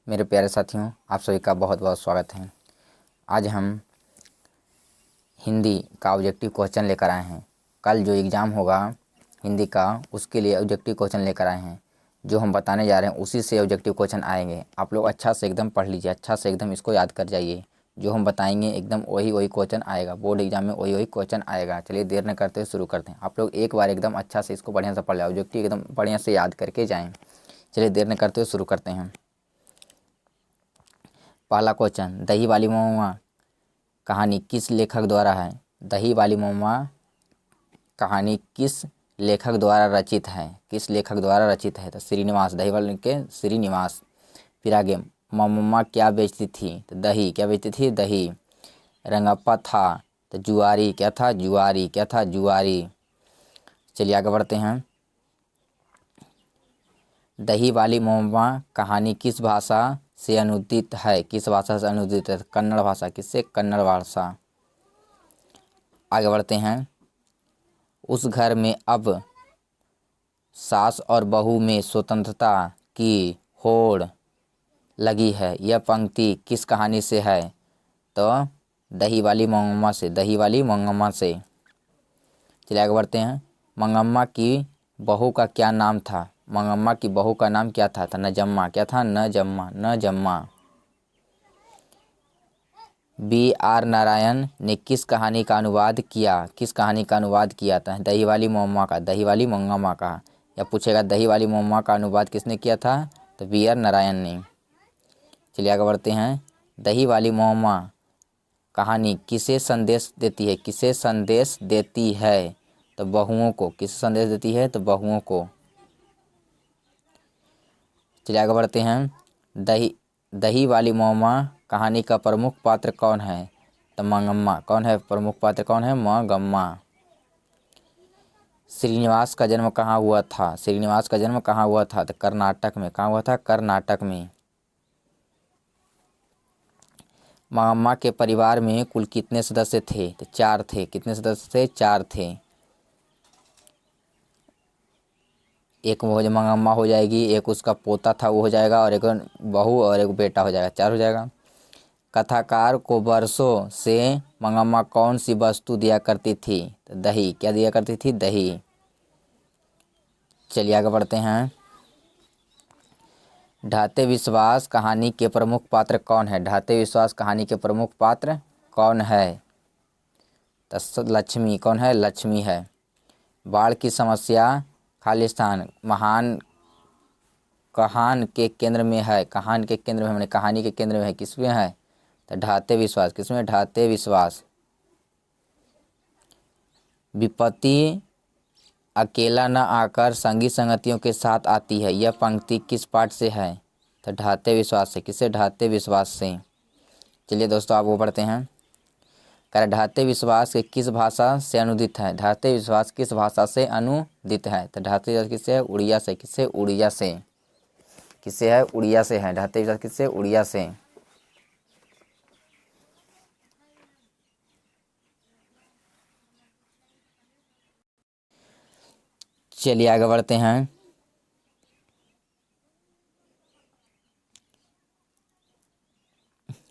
मेरे प्यारे साथियों, आप सभी का बहुत बहुत स्वागत है। आज हम हिंदी का ऑब्जेक्टिव क्वेश्चन लेकर आए हैं। कल जो एग्ज़ाम होगा हिंदी का, उसके लिए ऑब्जेक्टिव क्वेश्चन लेकर आए हैं। जो हम बताने जा रहे हैं उसी से ऑब्जेक्टिव क्वेश्चन आएंगे। आप लोग अच्छा से एकदम पढ़ लीजिए, अच्छा से एकदम इसको याद कर जाइए। जो हम बताएंगे एकदम वही क्वेश्चन आएगा, बोर्ड एग्जाम में वही क्वेश्चन आएगा। चलिए देर न करते हुए शुरू करते हैं। आप लोग एक बार एकदम अच्छा से इसको बढ़िया से पढ़ लें, ऑब्जेक्टिव एकदम बढ़िया से याद करके जाएँ। चलिए देर न करते हुए शुरू करते हैं। पहला क्वेश्चन, दही वाली महुआ कहानी किस लेखक द्वारा है? दही वाली महुआ कहानी किस लेखक द्वारा रचित है? किस लेखक द्वारा रचित है? तो श्रीनिवास, दही वाले के श्रीनिवास। फिर आगे, मम्मा क्या बेचती थी? तो दही। क्या बेचती थी? दही। रंगप्पा था तो जुआरी। क्या था? जुआरी। क्या था? जुआरी। चलिए आगे बढ़ते हैं। दही वाली महुआ कहानी किस भाषा से अनुदित है? किस भाषा से अनुदित है? कन्नड़ भाषा। किससे? कन्नड़ भाषा। आगे बढ़ते हैं। उस घर में अब सास और बहू में स्वतंत्रता की होड़ लगी है। यह पंक्ति किस कहानी से है? तो दही वाली मंगम्मा से। दही वाली मंगम्मा से। चलिए आगे बढ़ते हैं। मंगम्मा की बहू का क्या नाम था? मंगम्मा की बहू का नाम क्या था? तो नजम्मा। क्या था? नजम्मा। नजम्मा। B.R. नारायण ने किस कहानी का अनुवाद किया? किस कहानी का अनुवाद किया था? दही वाली महुआ का। दही वाली मंगम्मा का। या पूछेगा दही वाली महुआ का अनुवाद किसने किया था? तो B.R. नारायण ने। चलिए आगे बढ़ते हैं। दही वाली महुआ कहानी किसे संदेश देती है? किसे संदेश देती है? तो बहुओं को। किसे संदेश देती है? तो बहुओं को। चलिए आगे बढ़ते हैं। दही वाली महुआ कहानी का प्रमुख पात्र कौन है? तो मंगम्मा। कौन है प्रमुख पात्र? कौन है? मंगम्मा। श्रीनिवास का जन्म कहाँ हुआ था? श्रीनिवास का जन्म कहाँ हुआ था? तो कर्नाटक में। कहाँ हुआ था? कर्नाटक में। मंगम्मा के परिवार में कुल कितने सदस्य थे? तो 4 थे। कितने सदस्य थे? 4 थे। एक वो जो मंगम्मा हो जाएगी, एक उसका पोता था वो हो जाएगा, और एक बहू और एक बेटा हो जाएगा। 4 हो जाएगा। कथाकार को वर्षों से मंगम्मा कौन सी वस्तु दिया करती थी? तो दही। क्या दिया करती थी? दही। चलिए आगे बढ़ते हैं। ढाते विश्वास कहानी के प्रमुख पात्र कौन है? ढाते विश्वास कहानी के प्रमुख पात्र कौन है? तो लक्ष्मी। कौन है? लक्ष्मी है। बाढ़ की समस्या खालिस्तान महान कहान के केंद्र में है। कहान के केंद्र में, मैंने कहानी के केंद्र में है। किसमें है? तो ढाते विश्वास। किसमें? ढाते विश्वास। विपत्ति अकेला न आकर संगी संगतियों के साथ आती है। यह पंक्ति किस पाठ से है? तो ढाते विश्वास से। किससे? ढाते विश्वास से। चलिए दोस्तों, आप वो पढ़ते हैं। कह रहे ढाते विश्वास के किस भाषा से अनुदित है? ढाते विश्वास किस भाषा से अनुदित है? तो ढाते विश्वास किससे है? उड़िया से। किससे? उड़िया से। किससे है? उड़िया से है। ढाते विश्वास किससे? उड़िया से। चलिए आगे बढ़ते हैं।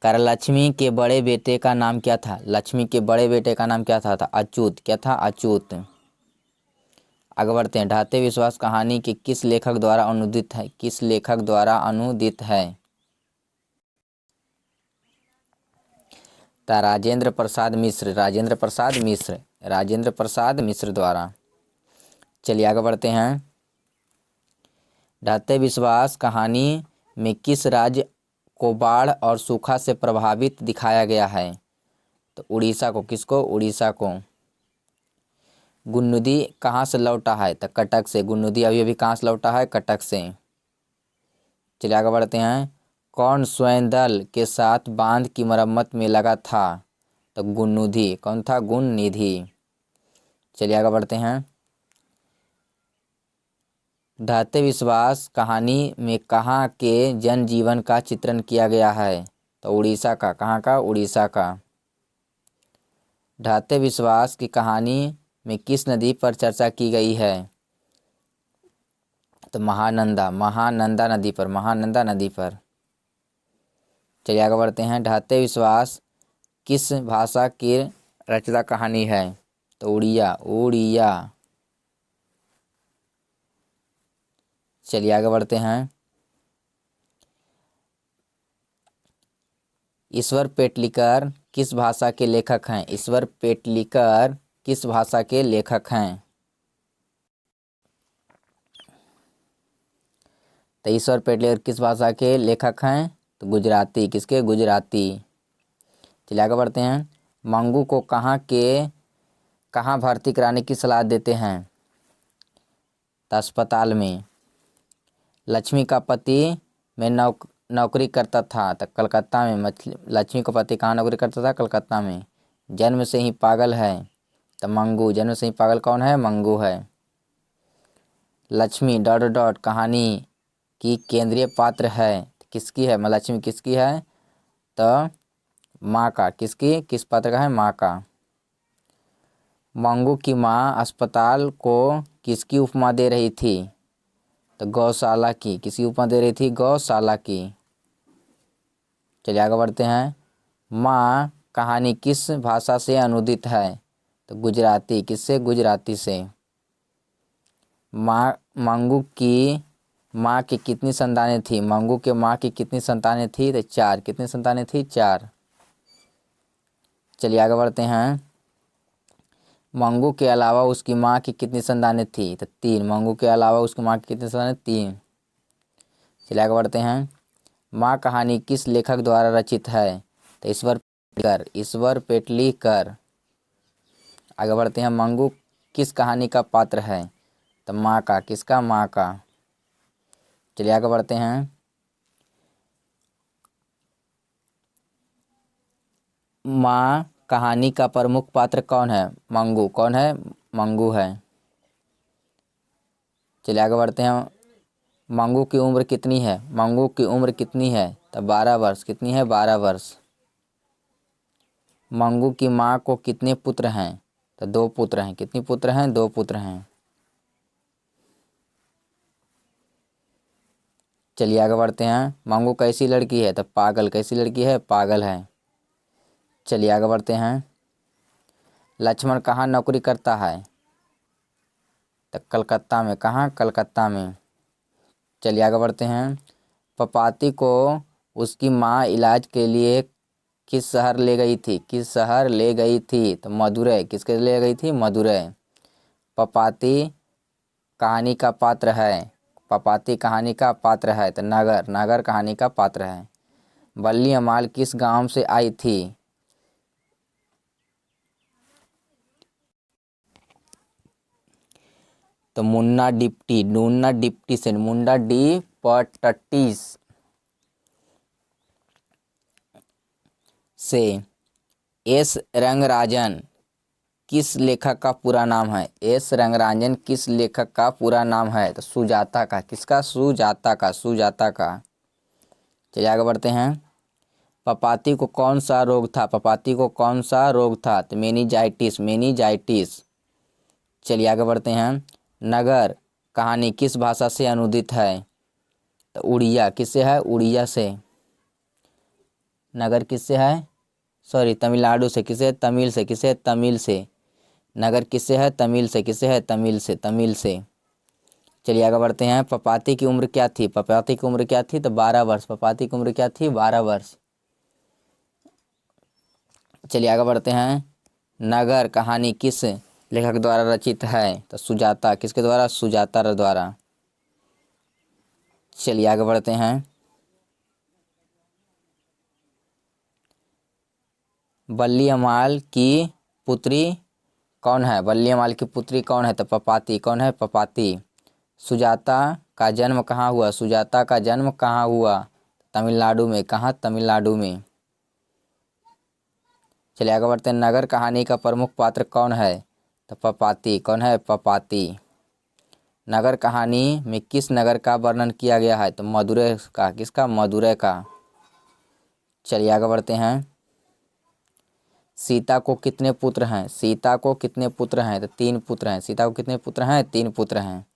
कर लक्ष्मी के बड़े बेटे का नाम क्या था? लक्ष्मी के बड़े बेटे का नाम क्या था? अच्युत। क्या था? अच्युत। आगे बढ़ते हैं। ढाते विश्वास कहानी के किस लेखक द्वारा अनुदित है? किस लेखक द्वारा अनुदित है? राजेंद्र प्रसाद मिश्र। राजेंद्र प्रसाद मिश्र। राजेंद्र प्रसाद मिश्र द्वारा। चलिए आगे बढ़ते हैं। ढाते विश्वास कहानी में किस राज्य को बाढ़ और सूखा से प्रभावित दिखाया गया है? तो उड़ीसा को। किसको? उड़ीसा को। गुन्नुदी कहाँ से लौटा है? तो कटक से। गुन्नुदी अभी अभी कहाँ से लौटा है? कटक से। चलिए आगे बढ़ते हैं। कौन स्वयं दल के साथ बांध की मरम्मत में लगा था? तो गुन्नुदी। कौन था? गुणनिधि। चलिए आगे बढ़ते हैं। ढाते विश्वास कहानी में कहाँ के जनजीवन का चित्रण किया गया है? तो उड़ीसा का। कहाँ का? उड़ीसा का। ढाते विश्वास की कहानी में किस नदी पर चर्चा की गई है? तो महानंदा। महानंदा नदी पर। महानंदा नदी पर। चलिए आगे बढ़ते हैं। ढहते विश्वास किस भाषा की रचना कहानी है? तो उड़िया, उड़िया। चलिए आगे बढ़ते हैं। ईश्वर पेटलिकर किस भाषा के लेखक हैं? ईश्वर पेटलिकर किस भाषा के लेखक हैं? तो ईश्वर पेटलिकर किस भाषा के लेखक हैं? तो गुजराती। किसके? गुजराती। चलिए आगे बढ़ते हैं। मंगू को कहाँ भर्ती कराने की सलाह देते हैं? तो अस्पताल में। लक्ष्मी का पति में नौकरी करता था, तो कलकत्ता में। लक्ष्मी का पति कहाँ नौकरी करता था? कलकत्ता में। जन्म से ही पागल है, तो मंगू। जन्म से ही पागल कौन है? मंगू है। लक्ष्मी डॉट डॉट कहानी की केंद्रीय पात्र है, किसकी है? लक्ष्मी किसकी है? तो माँ का। किसकी? किस पात्र का है? माँ का। मंगू की माँ अस्पताल को किसकी उपमा दे रही थी? तो गौशाला की। किसकी उपमा दे रही थी? गौशाला की। चलिए आगे बढ़ते हैं। माँ कहानी किस भाषा से अनुदित है? तो गुजराती। किससे? गुजराती से। मंगू की माँ की कितनी संतानें थी? मंगू के माँ की कितनी संतानें थी? तो 4। कितनी संतानें थी? 4। चलिए आगे बढ़ते हैं। मंगू के अलावा उसकी माँ की कितनी संतानें थी? तो 3। मंगू के अलावा उसकी माँ की कितनी संतानें? 3। चलिए आगे बढ़ते हैं। माँ कहानी किस लेखक द्वारा रचित है? तो ईश्वर पेटलिकर। ईश्वर पेटलिकर। आगे बढ़ते हैं। मंगू किस कहानी का पात्र है? तो माँ का। किसका? माँ का। चलिए आगे बढ़ते हैं। माँ कहानी का प्रमुख पात्र कौन है? मंगू। कौन है? मंगू है। चलिए आगे बढ़ते हैं। मंगू की उम्र कितनी है? मंगू की उम्र कितनी है? तो 12 वर्ष। कितनी है? 12 वर्ष। मंगू की माँ को कितने पुत्र हैं? तो 2 पुत्र हैं। कितने पुत्र हैं? 2 पुत्र हैं। चलिए आगे बढ़ते हैं। मंगू कैसी लड़की है? तो पागल। कैसी लड़की है? पागल है। चलिए आगे बढ़ते हैं। लक्ष्मण कहाँ नौकरी करता है? तो कलकत्ता में। कहाँ? कलकत्ता में। चलिए आगे बढ़ते हैं। पपाती को उसकी माँ इलाज के लिए किस शहर ले गई थी? किस शहर ले गई थी? तो मदुरै। किसके ले गई थी? मदुरै। पपाती कहानी का पात्र है। पपाती कहानी का पात्र है, तो नगर। नगर कहानी का पात्र है। बल्ली अमाल किस गांव से आई थी? तो मुन्ना डिप्टी। मुन्ना डिप्टी से। मुंडा डी पटटीस से। एस रंगराजन किस लेखक का पूरा नाम है? एस रंगराजन किस लेखक का पूरा नाम है? तो सुजाता का। किसका? सुजाता का। सुजाता का। चलिए आगे बढ़ते हैं। पपाती को कौन सा रोग था? पपाती को कौन सा रोग था? तो मेनिंजाइटिस। मेनिंजाइटिस। चलिए आगे बढ़ते हैं। नगर कहानी किस भाषा से अनुदित है? तो उड़िया। किससे है? उड़िया से। नगर किससे है? सॉरी, तमिलनाडु से। किसे? तमिल से। किसे? तमिल से। नगर किससे है? तमिल से। किससे है? तमिल से। तमिल से। चलिए आगे बढ़ते हैं। पपाती की उम्र क्या थी? पपाती की उम्र क्या थी? तो 12 वर्ष। पपाती की उम्र क्या थी? 12 वर्ष। चलिए आगे बढ़ते हैं। नगर कहानी किस लेखक द्वारा रचित है? तो सुजाता। किसके द्वारा? सुजाता द्वारा। चलिए आगे बढ़ते हैं। बल्ली अमाल की पुत्री कौन है? बल्ली अमाल की पुत्री कौन है? तो पपाती। कौन है? पपाती। सुजाता का जन्म कहाँ हुआ? सुजाता का जन्म कहाँ हुआ? तमिलनाडु में। कहाँ? तमिलनाडु में। चलिए आगे बढ़ते हैं। नगर कहानी का प्रमुख पात्र कौन है? तो पपाती। कौन है? पपाती। नगर कहानी में किस नगर का वर्णन किया गया है? तो मदुरै का। किसका? मदुरै का। चलिए आगे बढ़ते हैं। सीता को कितने पुत्र हैं? सीता को कितने पुत्र हैं? तो 3 पुत्र हैं। सीता को कितने पुत्र हैं? 3 पुत्र हैं।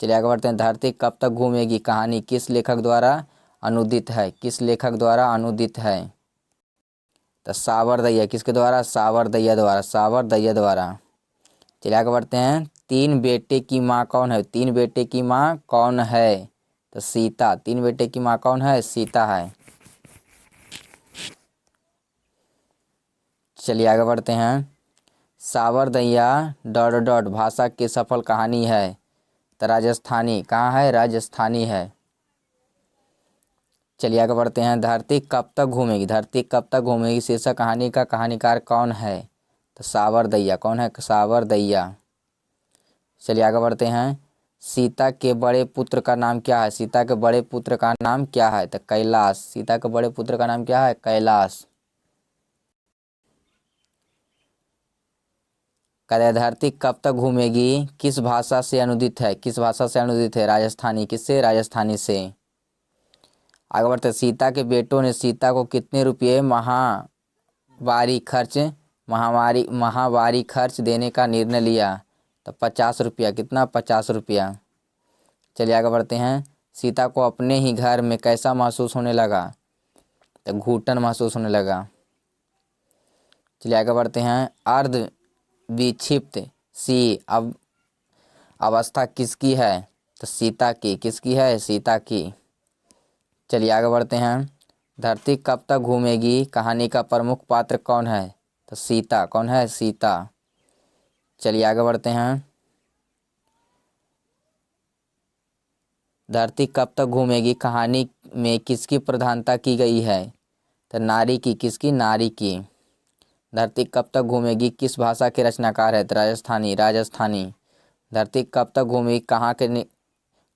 चलिए आगे बढ़ते हैं। धरती कब तक घूमेगी कहानी किस लेखक द्वारा अनुदित है, किस लेखक द्वारा अनुदित है? तो सावरदैया, किसके द्वारा? सावरदैया द्वारा, सावरदैया द्वारा। चलिए आगे बढ़ते हैं। तीन बेटे की माँ कौन है? तीन बेटे की माँ कौन है? तो सीता। तीन बेटे की माँ कौन है? सीता है। चलिए आगे बढ़ते हैं। सावरदैया डॉट डॉट भाषा की सफल कहानी है। तो राजस्थानी। कहाँ है? राजस्थानी है। चलिए आगे बढ़ते हैं। धरती कब तक घूमेगी? धरती कब तक घूमेगी शीर्षक कहानी का कहानीकार कौन है? तो सावरदैया। कौन है? सावरदैया। चलिए आगे बढ़ते हैं। सीता के बड़े पुत्र का नाम क्या है? सीता के बड़े पुत्र का नाम क्या है? तो कैलाश। सीता के बड़े पुत्र का नाम क्या है? कैलाश। कहते हैं धरती कब तक घूमेगी किस भाषा से अनुदित है? किस भाषा से अनुदित है? राजस्थानी। किससे? राजस्थानी से। आगे बढ़ते हैं। सीता के बेटों ने सीता को कितने रुपये महावारी खर्च देने का निर्णय लिया? तो 50 रुपया। कितना? 50 रुपया। चलिए आगे बढ़ते हैं। सीता को अपने ही घर में कैसा महसूस होने लगा? तो घुटन महसूस होने लगा। चलिए आगे बढ़ते हैं। अर्ध विक्षिप्त सी अब अवस्था किसकी है? तो सीता की। किसकी है? सीता की। चलिए आगे बढ़ते हैं। धरती कब तक घूमेगी कहानी का प्रमुख पात्र कौन है? तो सीता। कौन है? सीता। चलिए आगे बढ़ते हैं। धरती कब तक घूमेगी कहानी में किसकी प्रधानता की गई है? तो नारी की। किसकी? नारी की। धरती कब तक घूमेगी किस भाषा के रचनाकार है? तो राजस्थानी। राजस्थानी। धरती कब तक घूमेगी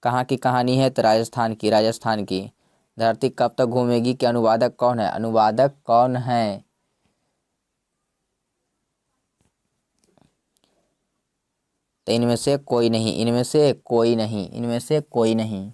कहाँ की कहानी है? तो राजस्थान की। राजस्थान की। धरती कब तक घूमेगी के अनुवादक कौन है? अनुवादक कौन है? तो इनमें से कोई नहीं। इनमें से कोई नहीं। इनमें से कोई नहीं।